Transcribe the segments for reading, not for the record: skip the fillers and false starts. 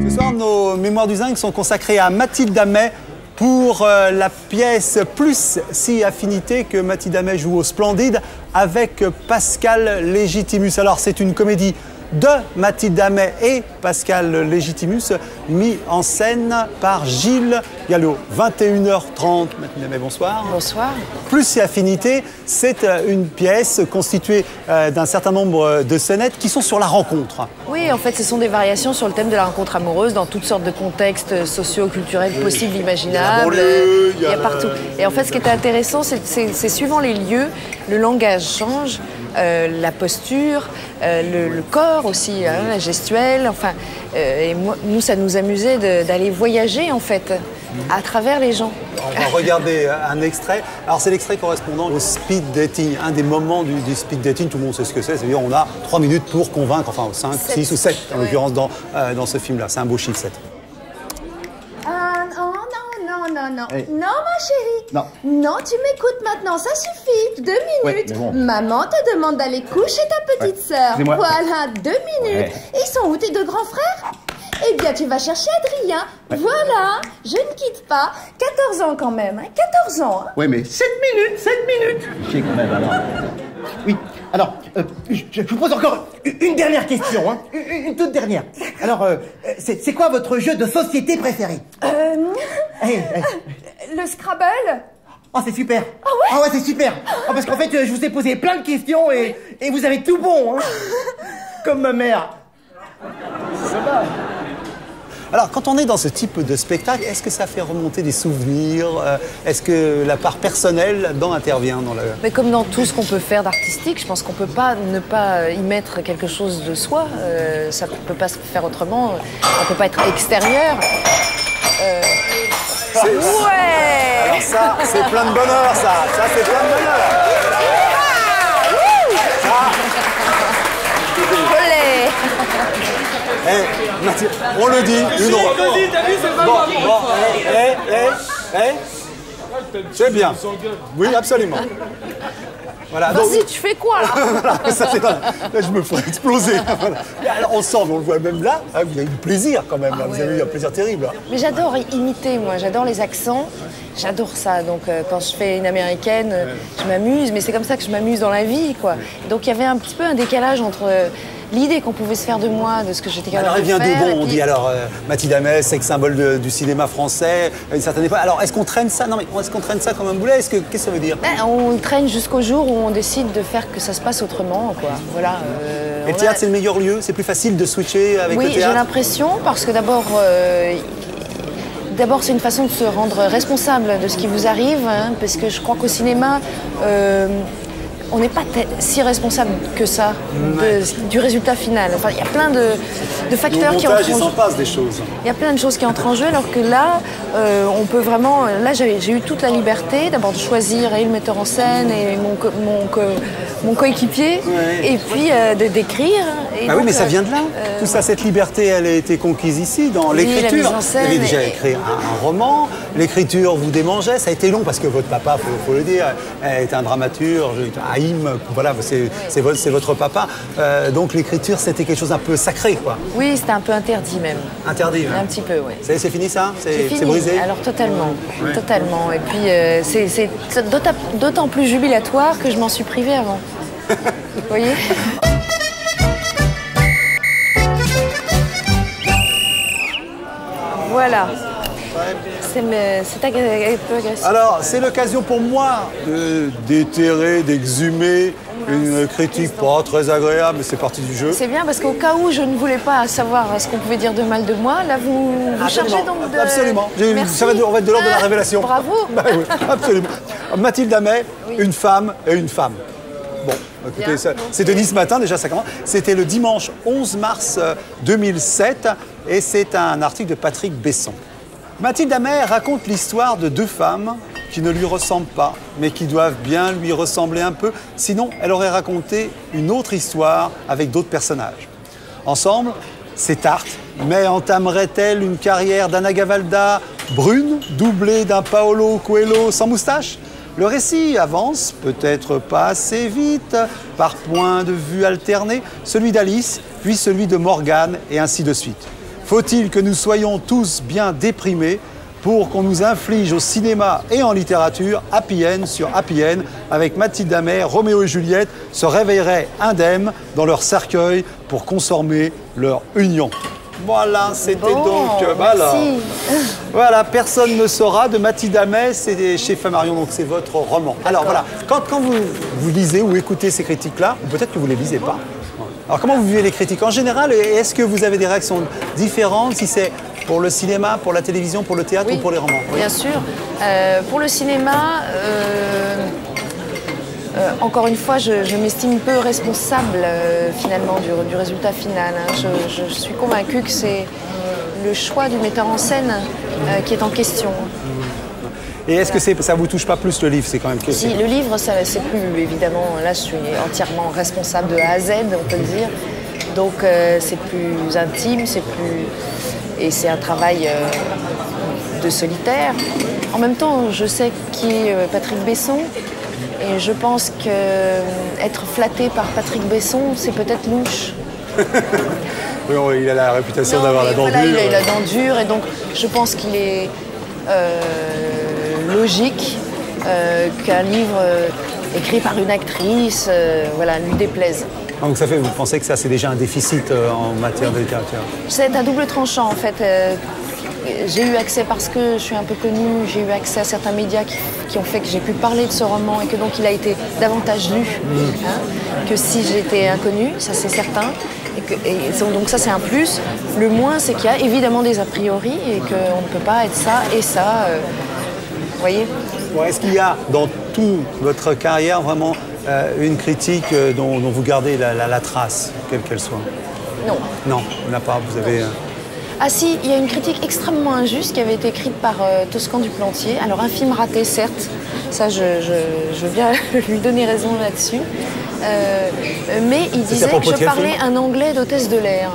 Ce soir, nos mémoires du zinc sont consacrées à Mathilde Amet pour la pièce Plus si affinité que Mathilde Amet joue au Splendide avec Pascal Légitimus. Alors, c'est une comédie de Mathilde Amet et Pascal Légitimus, mis en scène par Gilles Gallo. 21h30. Mathilde Amet, bonsoir. Bonsoir. Plus si affinité, c'est une pièce constituée d'un certain nombre de scénettes qui sont sur la rencontre. Oui, en fait, ce sont des variations sur le thème de la rencontre amoureuse dans toutes sortes de contextes socio-culturels possibles, imaginables. Il y a partout. Et en fait, ce qui est intéressant, c'est suivant les lieux, le langage change, la posture, le corps aussi, hein, la gestuelle. Enfin, et nous, ça nous amusait d'aller voyager, en fait, à travers les gens. On va regarder un extrait. Alors, c'est l'extrait correspondant au speed dating, un des moments du speed dating. Tout le monde sait ce que c'est. C'est-à-dire on a 3 minutes pour convaincre, enfin 5, 6 ou 7 en l'occurrence dans ce film-là. C'est un beau chiffre, 7. Non, ma chérie. Non. Non, tu m'écoutes maintenant, ça suffit. 2 minutes. Ouais, bon. Maman te demande d'aller coucher ta petite sœur. Voilà, 2 minutes. Ouais. Ils sont où tes 2 grands frères? Eh bien, tu vas chercher Adrien. Ouais. Voilà, je ne quitte pas. 14 ans quand même, hein, 14 ans. Hein. Ouais, mais 7 minutes, 7 minutes. Je sais quand même, alors. Oui, alors, je vous pose encore une dernière question, hein. Une toute dernière. Alors, c'est quoi votre jeu de société préféré? Le Scrabble. Oh, c'est super. Ah ouais? Ah ouais, c'est super. Oh, parce qu'en fait, je vous ai posé plein de questions et vous avez tout bon, hein. Comme ma mère. Ça va. Alors, quand on est dans ce type de spectacle, est-ce que ça fait remonter des souvenirs? Est-ce que la part personnelle là-dedans intervient dans le... Mais comme dans tout ce qu'on peut faire d'artistique, je pense qu'on ne peut pas ne pas y mettre quelque chose de soi. Ça ne peut pas se faire autrement. On ne peut pas être extérieur. Ouais. Alors ça, c'est plein de bonheur, ça. Ça, c'est plein de bonheur. Olé. Eh, Mathilde, on le dit, une autre. C'est bien. Oui, absolument. Voilà, donc, Vas-y, tu fais quoi là? voilà, ça, là, je me ferais exploser. Voilà. Mais alors, ensemble, on le voit même là, hein, vous avez eu du plaisir quand même. Là, vous avez eu un plaisir terrible. Là. Mais j'adore imiter, moi. J'adore les accents. J'adore ça. Donc, quand je fais une américaine, je m'amuse. Mais c'est comme ça que je m'amuse dans la vie, quoi. Donc, il y avait un petit peu un décalage entre l'idée qu'on pouvait se faire de moi, de ce que j'étais capable de faire. Alors, il vient d'où? Bon, on puis... dit alors Mathilde Amet, sexe symbole du cinéma français, à une certaine époque. Alors, est-ce qu'on traîne ça? Non, mais est-ce qu'on traîne ça comme un boulet? Qu'est-ce que ça veut dire? Ben, on traîne jusqu'au jour où on décide de faire que ça se passe autrement, quoi. Voilà. Et le théâtre, c'est le meilleur lieu? C'est plus facile de switcher avec le Oui, théâtre? j'ai l'impression, parce que d'abord, c'est une façon de se rendre responsable de ce qui vous arrive, hein, parce que je crois qu'au cinéma, on n'est pas si responsable que ça du résultat final. Enfin, il y a plein de facteurs qui entrent en jeu. Il s'en passe des choses. Il y a plein de choses qui entrent en jeu, alors que là, on peut vraiment... Là, j'ai eu toute la liberté, d'abord de choisir et le metteur en scène et mon coéquipier, et puis de d'écrire. Ah oui, mais ça vient de là. Tout ça, cette liberté, elle a été conquise ici, dans l'écriture. la mise en scène. Vous avez déjà écrit un roman. L'écriture vous démangeait. Ça a été long parce que votre papa, faut le dire, est un dramaturge. Voilà, c'est votre papa. Donc l'écriture, c'était quelque chose d'un peu sacré, quoi. Oui, c'était un peu interdit même. Interdit, hein. Un petit peu, oui. C'est fini ça? C'est fini. C'est brisé? Alors totalement, totalement. Et puis c'est d'autant plus jubilatoire que je m'en suis privée avant. Vous voyez? Voilà. C'est un peu agressif. Alors, c'est l'occasion pour moi de déterrer, d'exhumer une critique pas très agréable, mais c'est partie du jeu. C'est bien parce qu'au cas où je ne voulais pas savoir ce qu'on pouvait dire de mal de moi, là vous cherchez donc de... Absolument. Merci. On va être de l'ordre de la révélation. Bravo. Bah oui, absolument. Mathilde Amet, une femme et une femme. Bon, écoutez, c'était dit ce matin, déjà ça commence. C'était le dimanche 11 mars 2007 et c'est un article de Patrick Besson. Mathilde Amet raconte l'histoire de 2 femmes qui ne lui ressemblent pas, mais qui doivent bien lui ressembler un peu, sinon elle aurait raconté une autre histoire avec d'autres personnages. Ensemble, c'est tarte, mais entamerait-elle une carrière d'Anna Gavalda brune, doublée d'un Paolo Coelho sans moustache? Le récit avance, peut-être pas assez vite, par points de vue alternés, celui d'Alice, puis celui de Morgane, et ainsi de suite. Faut-il que nous soyons tous bien déprimés pour qu'on nous inflige au cinéma et en littérature Happy End sur Happy End avec Mathilde Amer, Roméo et Juliette se réveilleraient indemnes dans leur cercueil pour consommer leur union. Voilà, c'était voilà, personne ne saura de Mathilde Amer, c'est chez Flammarion, donc c'est votre roman. Alors voilà, quand vous lisez ou écoutez ces critiques-là, peut-être que vous ne les lisez pas. Alors comment vous vivez les critiques en général? Est-ce que vous avez des réactions différentes, si c'est pour le cinéma, pour la télévision, pour le théâtre ou pour les romans? Bien sûr. Pour le cinéma, encore une fois, je m'estime peu responsable finalement du résultat final. Hein. Je suis convaincue que c'est le choix du metteur en scène qui est en question. Et est-ce que ça vous touche pas plus le livre? C'est quand même Si, le livre, c'est plus évidemment. Là, je suis entièrement responsable de A à Z, on peut le dire. Donc c'est plus intime, et c'est un travail de solitaire. En même temps, je sais qui est Patrick Besson. Et je pense qu'être flatté par Patrick Besson, c'est peut-être louche. Oui, il a la réputation d'avoir la dent dure. Voilà, il a la dent dure, et donc je pense qu'il est logique qu'un livre écrit par une actrice lui déplaise. Donc vous pensez que ça c'est déjà un déficit en matière de littérature? C'est un double tranchant en fait. J'ai eu accès, parce que je suis un peu connue, j'ai eu accès à certains médias qui ont fait que j'ai pu parler de ce roman et que donc il a été davantage lu que si j'étais inconnue, ça c'est certain. Donc ça c'est un plus. Le moins c'est qu'il y a évidemment des a priori et qu'on ne peut pas être ça et ça. Vous voyez? Bon, est-ce qu'il y a dans toute votre carrière vraiment une critique dont vous gardez la trace, quelle qu'elle soit? Non. Non, il n'y en a pas. Vous avez... Ah si, il y a une critique extrêmement injuste qui avait été écrite par Toscan du Plantier. Alors un film raté, certes, ça je veux bien lui donner raison là-dessus. Mais il disait que je parlais un anglais d'hôtesse de l'air.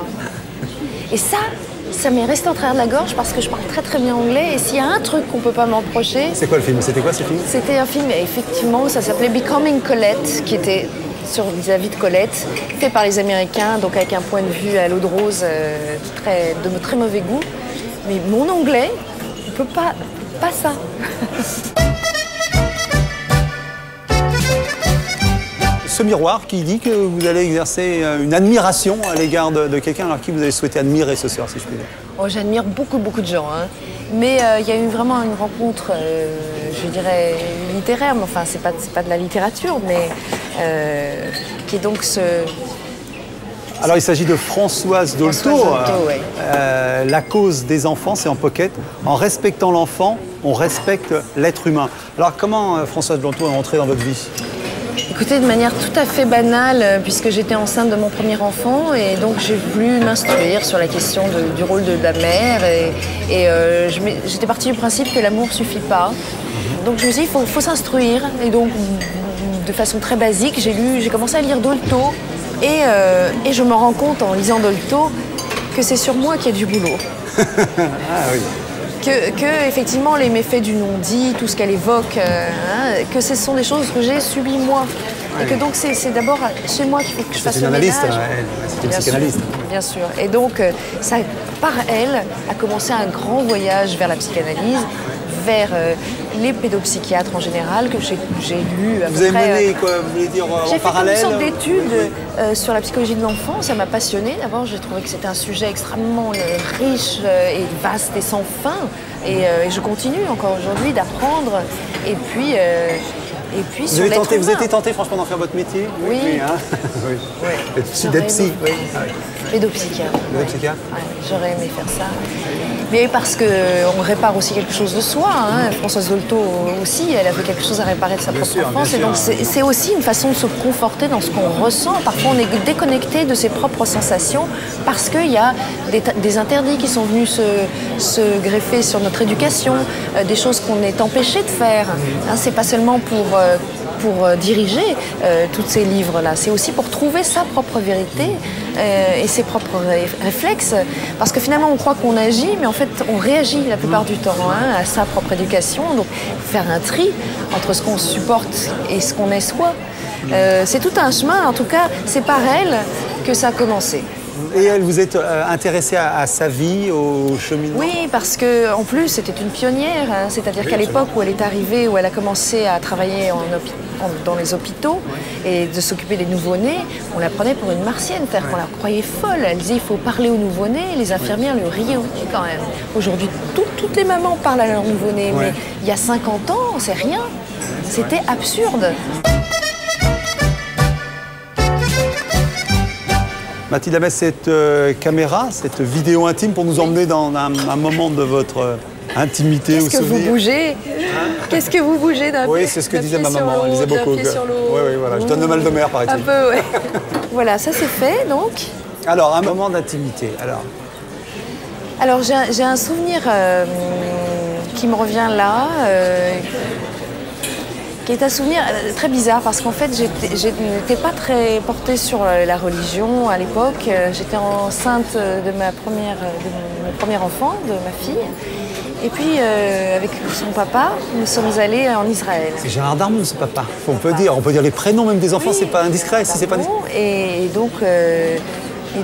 Et ça m'est resté en travers de la gorge parce que je parle très très bien anglais. Et s'il y a un truc qu'on ne peut pas me reprocher... C'est quoi le film? C'était quoi ce film? C'était un film, effectivement, ça s'appelait Becoming Colette, qui était... sur vis-à-vis de Colette, fait par les Américains, donc avec un point de vue à l'eau de rose de très mauvais goût. Mais mon anglais ne peut pas ça. Ce miroir qui dit que vous allez exercer une admiration à l'égard de quelqu'un alors qui vous avez souhaité admirer ce soir, si je puis dire. Oh, j'admire beaucoup de gens, hein. Mais il y a eu vraiment une rencontre, je dirais, littéraire, mais enfin c'est pas de la littérature, mais qui est donc ce... Alors il s'agit de Françoise Dolto. Ouais. La cause des enfants, c'est en pocket. En respectant l'enfant, on respecte l'être humain. Alors comment Françoise Dolto est entrée dans votre vie? Écoutez, de manière tout à fait banale, puisque j'étais enceinte de mon premier enfant, et donc j'ai voulu m'instruire sur la question du rôle de la mère, et j'étais partie du principe que l'amour suffit pas. Donc je me suis dit, il faut s'instruire, et donc de façon très basique, j'ai commencé à lire Dolto, et je me rends compte en lisant Dolto que c'est sur moi qu'il y a du boulot. Ah oui. Que effectivement les méfaits du non-dit, tout ce qu'elle évoque, que ce sont des choses que j'ai subies moi. Ouais. Et que donc c'est d'abord chez moi qu'il faut que je fasse le ménage. C'est une psychanalyste. Bien sûr. Et donc ça, par elle, a commencé un grand voyage vers la psychanalyse, vers les pédopsychiatres en général, que j'ai lu à peu près. Vous avez mené quoi, vous voulez dire en parallèle? J'ai fait une sorte d'études sur la psychologie de l'enfant, ça m'a passionnée. D'abord, j'ai trouvé que c'était un sujet extrêmement riche et vaste et sans fin. Et je continue encore aujourd'hui d'apprendre. Et puis sur l'être humain. Vous étiez tenté franchement d'en faire votre métier? Oui. Hein oui. D'être psy. Oui. Pédopsychiatre. Pédopsychiatre? Ouais, j'aurais aimé faire ça. Mais parce qu'on répare aussi quelque chose de soi. Hein. Françoise Dolto aussi, elle avait quelque chose à réparer de sa propre enfance. Et donc c'est aussi une façon de se conforter dans ce qu'on ressent. Parfois on est déconnecté de ses propres sensations parce qu'il y a des interdits qui sont venus se greffer sur notre éducation, des choses qu'on est empêché de faire. Hein, c'est pas seulement pour diriger tous ces livres-là. C'est aussi pour trouver sa propre vérité et ses propres réflexes. Parce que finalement, on croit qu'on agit, mais en fait, on réagit la plupart du temps à sa propre éducation. Donc, faire un tri entre ce qu'on supporte et ce qu'on est soi. C'est tout un chemin. En tout cas, c'est par elle que ça a commencé. Et elle, vous êtes intéressée à sa vie, au cheminement? Oui, parce qu'en plus, c'était une pionnière. Hein, c'est-à-dire qu'à l'époque où elle est arrivée, où elle a commencé à travailler dans les hôpitaux et de s'occuper des nouveau-nés, on la prenait pour une martienne. C'est-à-dire qu'on la croyait folle. Elle disait il faut parler aux nouveau-nés. Les infirmières le riaient quand même. Aujourd'hui, toutes les mamans parlent à leurs nouveau-nés. Mais il y a 50 ans, c'est rien. C'était absurde. Mathilde Amey, cette caméra, cette vidéo intime pour nous emmener dans un moment de votre intimité ou souvenir. Qu'est-ce que vous bougez? Qu'est-ce que vous bougez d'un pied? Oui, c'est ce que disait ma maman, elle disait beaucoup. Oui, voilà, je donne le mal de mer, paraît-il. Un peu, oui. Voilà, ça c'est fait, donc. Alors, un moment d'intimité, Alors, j'ai un souvenir qui me revient là, qui est un souvenir très bizarre parce qu'en fait, je n'étais pas très portée sur la religion à l'époque. J'étais enceinte de mon premier enfant, de ma fille. Et puis, avec son papa, nous sommes allés en Israël. C'est Gérard Darmon, ce papa. On peut dire les prénoms même des enfants, c'est pas indiscret. Si c'est pas indiscret. Et donc, les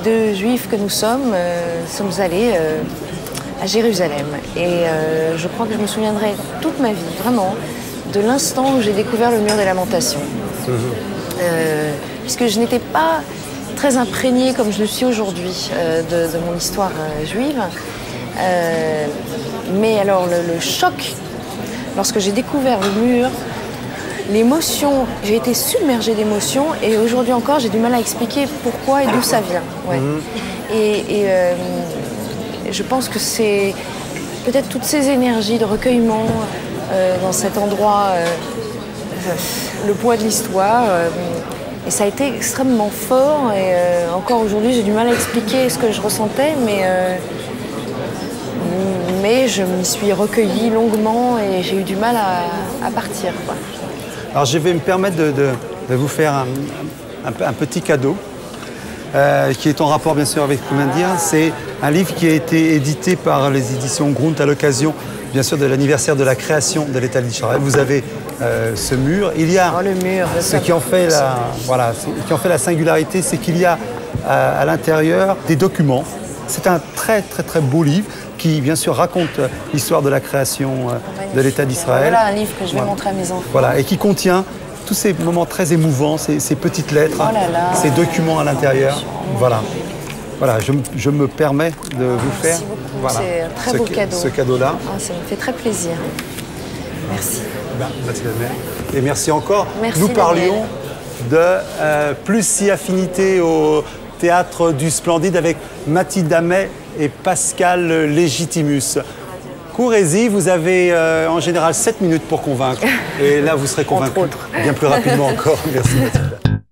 deux juifs que nous sommes allés à Jérusalem. Et je crois que je me souviendrai toute ma vie, vraiment, de l'instant où j'ai découvert le mur des lamentations. Puisque je n'étais pas très imprégnée comme je le suis aujourd'hui de mon histoire juive. Mais alors le choc, lorsque j'ai découvert le mur, l'émotion, j'ai été submergée d'émotions et aujourd'hui encore j'ai du mal à expliquer pourquoi et d'où ça vient. Ouais. Et je pense que c'est peut-être toutes ces énergies de recueillement dans cet endroit, le poids de l'histoire. Et ça a été extrêmement fort et encore aujourd'hui j'ai du mal à expliquer ce que je ressentais, mais je m'y suis recueillie longuement et j'ai eu du mal à partir, quoi. Alors je vais me permettre de vous faire un petit cadeau qui est en rapport bien sûr avec Koumendia. C'est un livre qui a été édité par les éditions Grunt à l'occasion bien sûr de l'anniversaire de la création de l'État d'Israël. Vous avez ce mur. Il y a le mur, ce qui en fait la singularité, c'est qu'il y a à l'intérieur des documents. C'est un très très très beau livre qui bien sûr raconte l'histoire de la création de l'État d'Israël. Voilà un livre que je vais montrer à mes enfants. Voilà, et qui contient tous ces moments très émouvants, ces petites lettres, ces documents à l'intérieur. Voilà, je me permets de vous faire c'est un très beau cadeau. Ce cadeau-là. Ça me fait très plaisir. Merci. Mathilde Amey. Et merci encore. Merci, nous parlions de Plus si affinité au Théâtre du Splendide avec Mathilde Amey et Pascal Légitimus. Courez-y, vous avez en général 7 minutes pour convaincre. Et là, vous serez convaincu bien plus rapidement encore. Merci Mathilde.